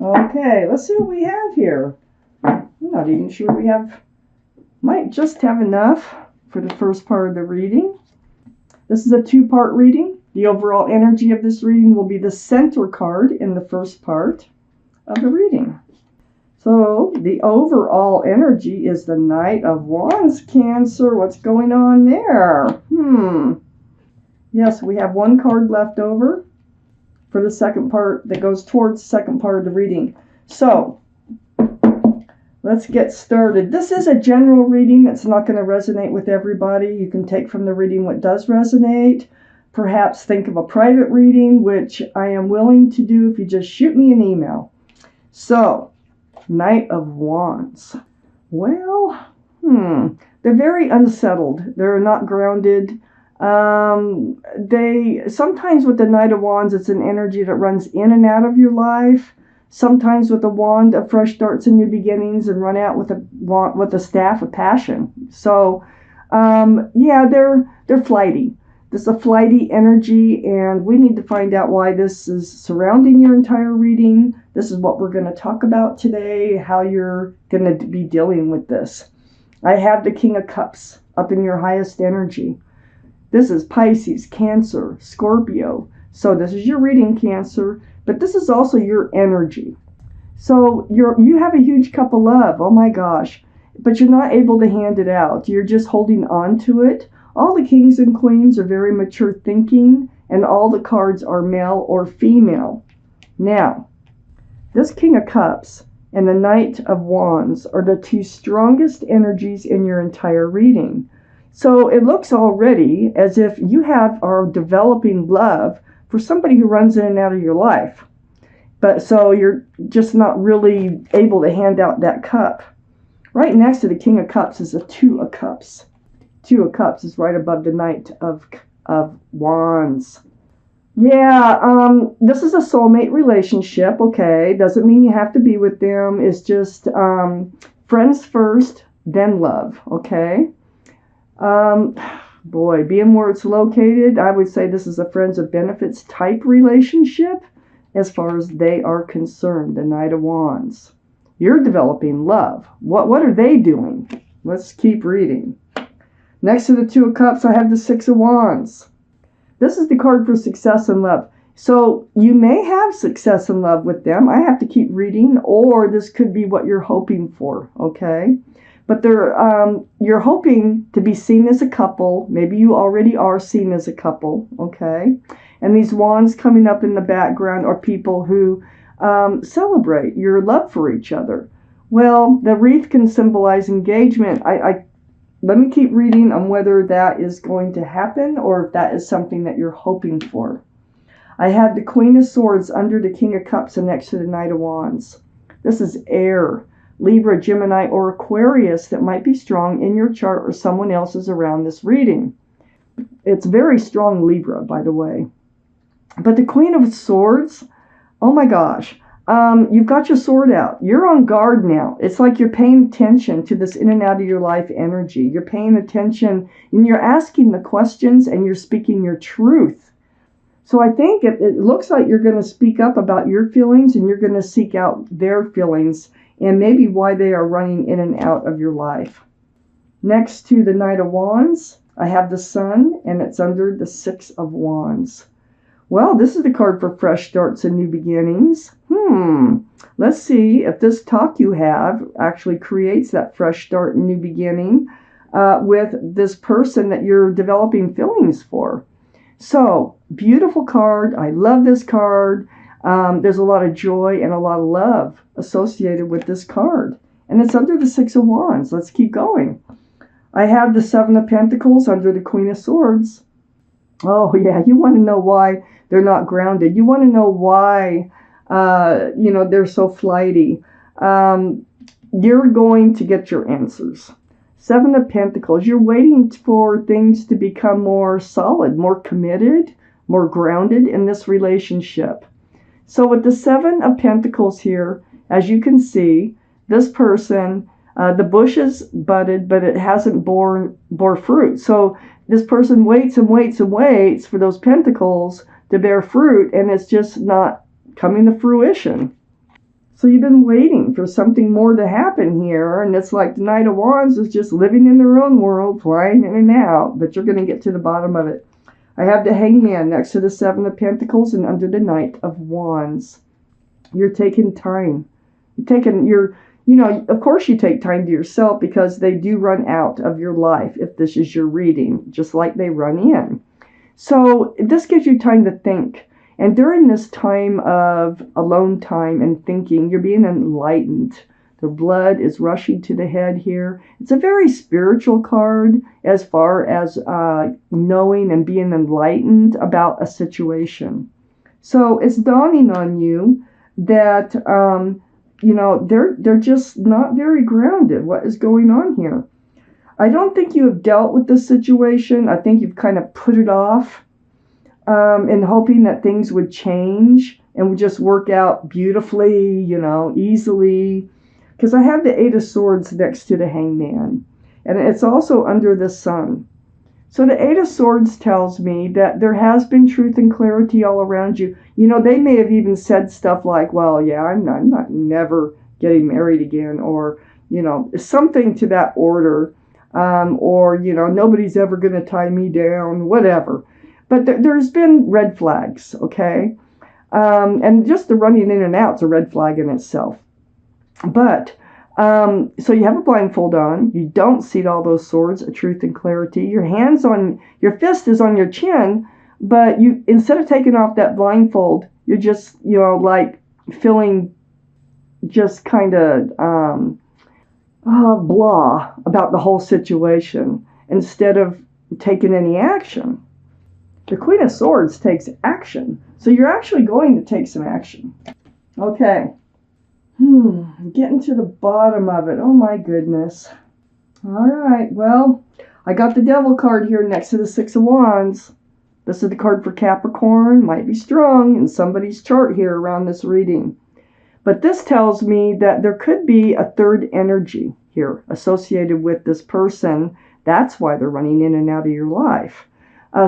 Okay, let's see what we have here. I'm not even sure we might just have enough for the first part of the reading. This is a two-part reading. The overall energy of this reading will be the center card in the first part of the reading. So the overall energy is the Knight of Wands, Cancer. What's going on there? Yes, we have one card left over for the second part that goes towards the second part of the reading. So let's get started. This is a general reading. It's not going to resonate with everybody. You can take from the reading what does resonate. Perhaps think of a private reading, which I am willing to do if you just shoot me an email. So, Knight of Wands. Well, they're very unsettled. They're not grounded. They sometimes with the Knight of Wands, it's an energy that runs in and out of your life. Sometimes with the wand of fresh starts and new beginnings, and run out with a staff of passion. So, yeah, they're flighty. This is a flighty energy, and we need to find out why this is surrounding your entire reading. This is what we're going to talk about today, how you're going to be dealing with this. I have the King of Cups up in your highest energy. This is Pisces, Cancer, Scorpio. So this is your reading, Cancer, but this is also your energy. So you have a huge cup of love, oh my gosh, but you're not able to hand it out. You're just holding on to it. All the kings and queens are very mature thinking, and all the cards are male or female. Now, this King of Cups and the Knight of Wands are the two strongest energies in your entire reading. So it looks already as if you are developing love for somebody who runs in and out of your life. But so you're just not really able to hand out that cup. Right next to the King of Cups is a Two of Cups. Two of Cups is right above the Knight of Wands. Yeah, this is a soulmate relationship, okay? Doesn't mean you have to be with them. It's just friends first, then love, okay? Boy, being where it's located, I would say this is a friends of benefits type relationship as far as they are concerned, the Knight of Wands. You're developing love. What are they doing? Let's keep reading. Next to the Two of Cups, I have the Six of Wands. This is the card for success in love. So you may have success in love with them. I have to keep reading, or this could be what you're hoping for, okay? But you're hoping to be seen as a couple. Maybe you already are seen as a couple, okay? And these wands coming up in the background are people who celebrate your love for each other. Well, the wreath can symbolize engagement. Let me keep reading on whether that is going to happen or if that is something that you're hoping for. I have the Queen of Swords under the King of Cups and next to the Knight of Wands. This is air. Libra, Gemini, or Aquarius that might be strong in your chart or someone else's around this reading. It's very strong Libra, by the way. But the Queen of Swords, oh my gosh, you've got your sword out. You're on guard now. It's like you're paying attention to this in and out of your life energy. You're paying attention and you're asking the questions and you're speaking your truth. So I think it looks like you're going to speak up about your feelings and you're going to seek out their feelings and maybe why they are running in and out of your life. Next to the Knight of Wands, I have the Sun, and it's under the Six of Wands. Well, this is the card for fresh starts and new beginnings. Let's see if this talk you have actually creates that fresh start and new beginning with this person that you're developing feelings for. So, beautiful card. I love this card. There's a lot of joy and a lot of love associated with this card. And it's under the Six of Wands. Let's keep going. I have the Seven of Pentacles under the Queen of Swords. Oh, yeah, you want to know why they're not grounded. You want to know why, they're so flighty. You're going to get your answers. Seven of Pentacles, you're waiting for things to become more solid, more committed, more grounded in this relationship. So with the Seven of Pentacles here, as you can see, this person, the bush is budded, but it hasn't bore fruit. So this person waits and waits and waits for those pentacles to bear fruit, and it's just not coming to fruition. So you've been waiting for something more to happen here, and it's like the Knight of Wands is just living in their own world, flying in and out, but you're going to get to the bottom of it. I have the Hangman next to the Seven of Pentacles and under the Knight of Wands. You're taking time. Of course you take time to yourself because they do run out of your life if this is your reading, just like they run in. So this gives you time to think. And during this time of alone time and thinking, you're being enlightened. The blood is rushing to the head here. It's a very spiritual card as far as knowing and being enlightened about a situation. So it's dawning on you that, they're just not very grounded. What is going on here? I don't think you have dealt with this situation. I think you've kind of put it off. And hoping that things would change and would just work out beautifully, easily. Because I have the Eight of Swords next to the Hangman. And it's also under the Sun. So the Eight of Swords tells me that there has been truth and clarity all around you. They may have even said stuff like, well, yeah, I'm not never getting married again. Or, something to that order. Or, nobody's ever going to tie me down, whatever. But there's been red flags, okay? And just the running in and out's a red flag in itself. But, so you have a blindfold on. You don't see all those swords of truth and clarity. Your fist is on your chin, but instead of taking off that blindfold, you're just, like feeling just kind of blah about the whole situation instead of taking any action. The Queen of Swords takes action. So you're actually going to take some action. Okay. Getting to the bottom of it. Oh my goodness. All right. Well, I got the Devil card here next to the Six of Wands. This is the card for Capricorn. Might be strong in somebody's chart here around this reading. But this tells me that there could be a third energy here associated with this person. That's why they're running in and out of your life.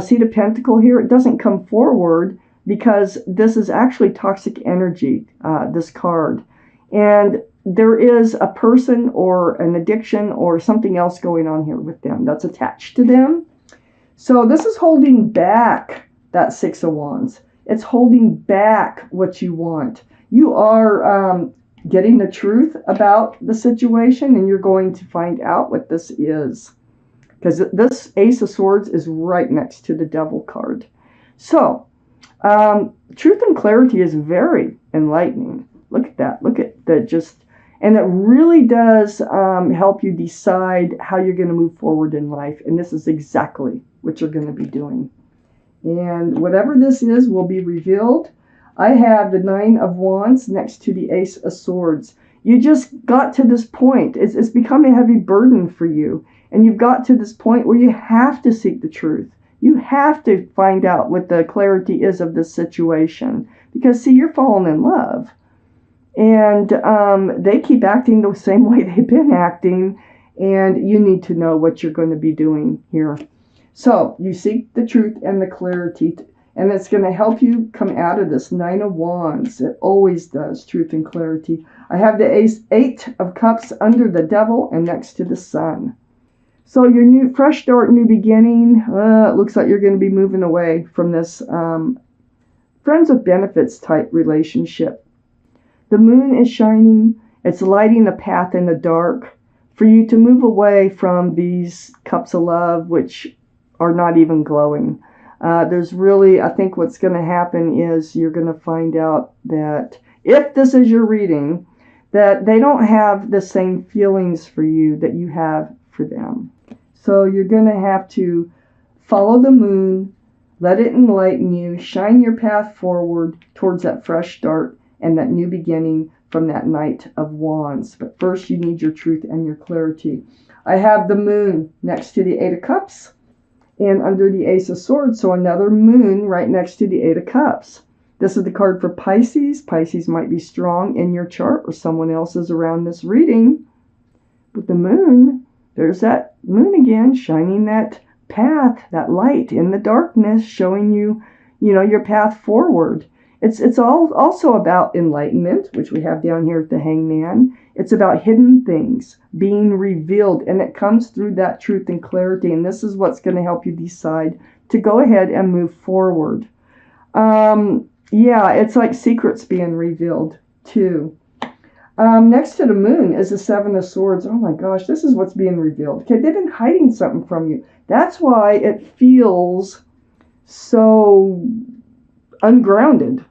See the pentacle here? It doesn't come forward because this is actually toxic energy, this card. And there is a person or an addiction or something else going on here with them that's attached to them. So this is holding back that Six of Wands. It's holding back what you want. You are getting the truth about the situation, and you're going to find out what this is. Because this Ace of Swords is right next to the Devil card. So, truth and clarity is very enlightening. Look at that. Look at that. And it really does help you decide how you're going to move forward in life. And this is exactly what you're going to be doing. And whatever this is will be revealed. I have the Nine of Wands next to the Ace of Swords. You just got to this point. It's become a heavy burden for you. And you've got to this point where you have to seek the truth. You have to find out what the clarity is of this situation. Because, see, you're falling in love. And they keep acting the same way they've been acting. And you need to know what you're going to be doing here. So, you seek the truth and the clarity. And it's going to help you come out of this Nine of Wands. It always does, truth and clarity. I have the Eight of Cups under the Devil and next to the Sun. So your fresh start, new beginning, it looks like you're going to be moving away from this friends with benefits type relationship. The moon is shining. It's lighting a path in the dark for you to move away from these cups of love, which are not even glowing. There's really, I think what's going to happen is you're going to find out that if this is your reading, that they don't have the same feelings for you that you have for them. So you're going to have to follow the moon, let it enlighten you, shine your path forward towards that fresh start and that new beginning from that Knight of Wands. But first you need your truth and your clarity. I have the moon next to the Eight of Cups and under the Ace of Swords. So another moon right next to the Eight of Cups. This is the card for Pisces. Pisces might be strong in your chart or someone else's around this reading. With the moon, there's that moon again, shining that path, that light in the darkness, showing you, your path forward. It's all also about enlightenment, which we have down here at the Hangman. It's about hidden things being revealed, and it comes through that truth and clarity. And this is what's going to help you decide to go ahead and move forward. Yeah, it's like secrets being revealed too. Next to the moon is the Seven of Swords. Oh my gosh, this is what's being revealed. Okay, they've been hiding something from you. That's why it feels so ungrounded.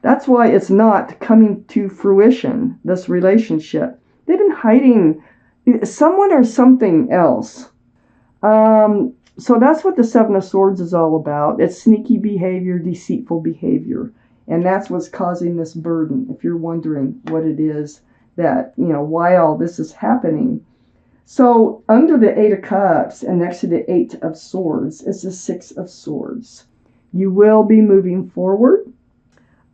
That's why it's not coming to fruition, this relationship. They've been hiding someone or something else. So that's what the Seven of Swords is all about. It's sneaky behavior, deceitful behavior. And that's what's causing this burden, if you're wondering what it is that, why all this is happening. So under the Eight of Cups and next to the Eight of Swords is the Six of Swords. You will be moving forward.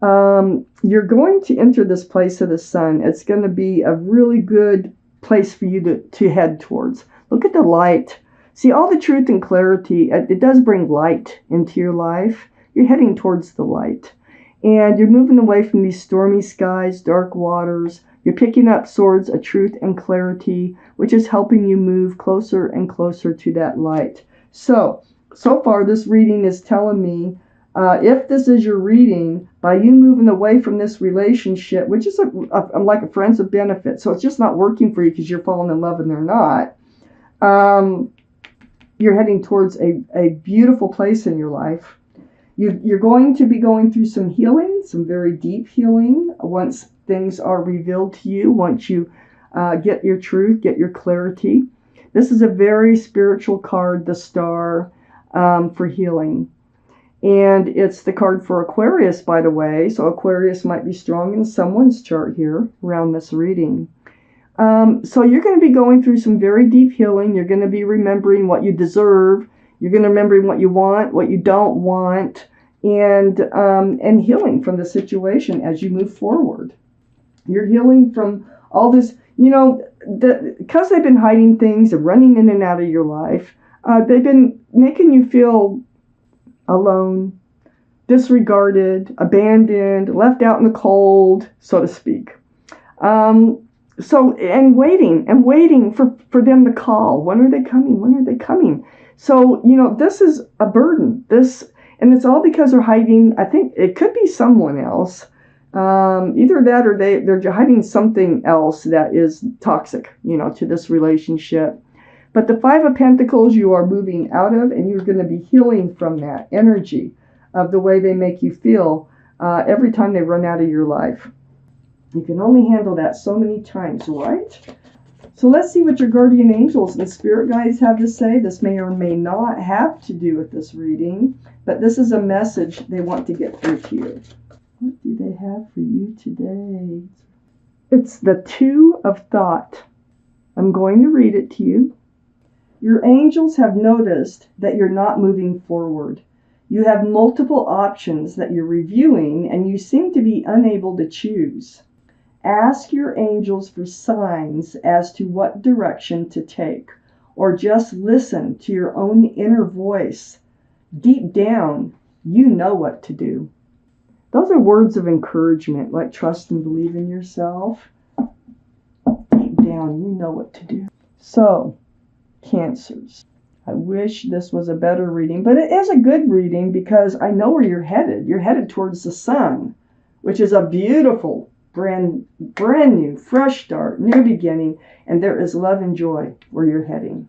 You're going to enter this place of the sun. It's going to be a really good place for you to head towards. Look at the light. See, all the truth and clarity, it does bring light into your life. You're heading towards the light. And you're moving away from these stormy skies, dark waters. You're picking up swords of truth and clarity, which is helping you move closer and closer to that light. So far, this reading is telling me, if this is your reading, by you moving away from this relationship, which is like a friends of benefit, so it's just not working for you because you're falling in love and they're not, you're heading towards a beautiful place in your life. You're going to be going through some healing, some very deep healing, once things are revealed to you, once you get your truth, get your clarity. This is a very spiritual card, the Star, for healing. And it's the card for Aquarius, by the way. So Aquarius might be strong in someone's chart here around this reading. So you're going to be going through some very deep healing. You're going to be remembering what you deserve. You're going to remember what you want, what you don't want, and healing from the situation as you move forward. You're healing from all this, because they've been hiding things and running in and out of your life. They've been making you feel alone, disregarded, abandoned, left out in the cold, so to speak. And waiting for them to call. When are they coming? When are they coming? So, this is a burden. And it's all because they're hiding. I think it could be someone else. Either that or they're hiding something else that is toxic, to this relationship. But the Five of Pentacles you are moving out of, and you're going to be healing from that energy of the way they make you feel every time they run out of your life. You can only handle that so many times, right? So let's see what your guardian angels and spirit guides have to say. This may or may not have to do with this reading, but this is a message they want to get through to you. What do they have for you today? It's the Two of Thought. I'm going to read it to you. Your angels have noticed that you're not moving forward. You have multiple options that you're reviewing, and you seem to be unable to choose. Ask your angels for signs as to what direction to take, or just listen to your own inner voice. Deep down, you know what to do. Those are words of encouragement, like trust and believe in yourself. Deep down, you know what to do. So, Cancers. I wish this was a better reading, but it is a good reading because I know where you're headed. You're headed towards the sun, which is a beautiful, brand new, fresh start, new beginning, and there is love and joy where you're heading.